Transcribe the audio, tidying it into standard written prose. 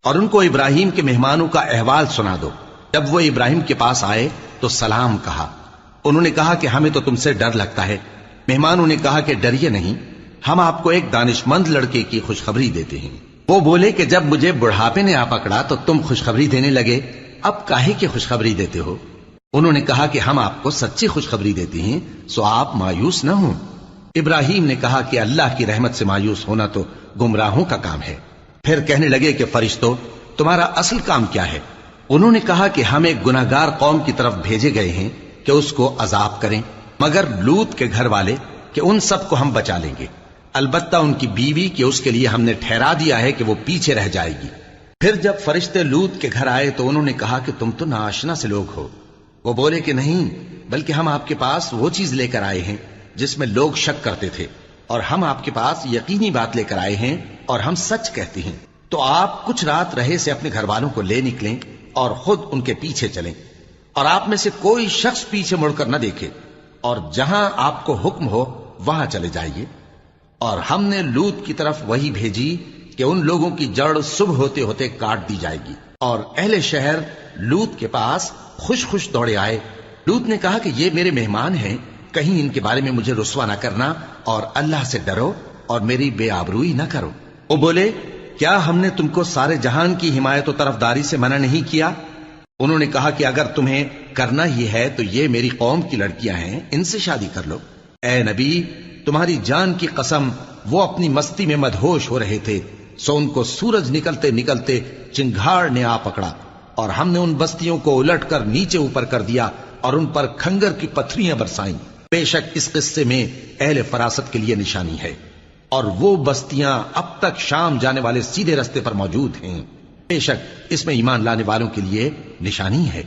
اور ان کو ابراہیم کے مہمانوں کا احوال سنا دو۔ جب وہ ابراہیم کے پاس آئے تو سلام کہا۔ انہوں نے کہا کہ ہمیں تو تم سے ڈر لگتا ہے۔ مہمانوں نے کہا کہ ڈریے نہیں، ہم آپ کو ایک دانشمند لڑکے کی خوشخبری دیتے ہیں۔ وہ بولے کہ جب مجھے بڑھاپے نے آ پکڑا تو تم خوشخبری دینے لگے، اب کاہے کی خوشخبری دیتے ہو؟ انہوں نے کہا کہ ہم آپ کو سچی خوشخبری دیتے ہیں، سو آپ مایوس نہ ہوں۔ ابراہیم نے کہا کہ اللہ کی رحمت سے مایوس ہونا تو گمراہوں کا کام ہے۔ پھر کہنے لگے کہ فرشتوں، تمہارا اصل کام کیا ہے؟ انہوں نے کہا کہ ہم ایک گناہگار قوم کی طرف بھیجے گئے ہیں کہ اس کو عذاب کریں، مگر لوط کے گھر والے کہ ان سب کو ہم بچا لیں گے، البتہ ان کی بیوی کہ اس کے لیے ہم نے ٹھہرا دیا ہے کہ وہ پیچھے رہ جائے گی۔ پھر جب فرشتے لوط کے گھر آئے تو انہوں نے کہا کہ تم تو ناآشنا سے لوگ ہو۔ وہ بولے کہ نہیں، بلکہ ہم آپ کے پاس وہ چیز لے کر آئے ہیں جس میں لوگ شک کرتے تھے، اور ہم آپ کے پاس یقینی بات لے کر آئے ہیں اور ہم سچ کہتے ہیں۔ تو آپ کچھ رات رہے سے اپنے گھر والوں کو لے نکلیں اور خود ان کے پیچھے چلیں، اور آپ میں سے کوئی شخص پیچھے مڑ کر نہ دیکھے، اور جہاں آپ کو حکم ہو وہاں چلے جائیے۔ اور ہم نے لوط کی طرف وہی بھیجی کہ ان لوگوں کی جڑ صبح ہوتے ہوتے کاٹ دی جائے گی۔ اور اہل شہر لوط کے پاس خوش خوش دوڑے آئے۔ لوط نے کہا کہ یہ میرے مہمان ہیں، کہیں ان کے بارے میں مجھے رسوا نہ کرنا، اور اللہ سے ڈرو اور میری بے آبروئی نہ کرو۔ وہ بولے، کیا ہم نے تم کو سارے جہان کی حمایت و طرفداری سے منع نہیں کیا؟ انہوں نے کہا کہ اگر تمہیں کرنا ہی ہے تو یہ میری قوم کی لڑکیاں ہیں، ان سے شادی کر لو۔ اے نبی، تمہاری جان کی قسم، وہ اپنی مستی میں مدہوش ہو رہے تھے، سو ان کو سورج نکلتے نکلتے چنگھاڑ نے آ پکڑا، اور ہم نے ان بستیوں کو الٹ کر نیچے اوپر کر دیا اور ان پر کھنگر کی پتھریاں برسائیں۔ بے شک اس قصے میں اہل فراست کے لیے نشانی ہے، اور وہ بستیاں اب تک شام جانے والے سیدھے رستے پر موجود ہیں۔ بے شک اس میں ایمان لانے والوں کے لیے نشانی ہے۔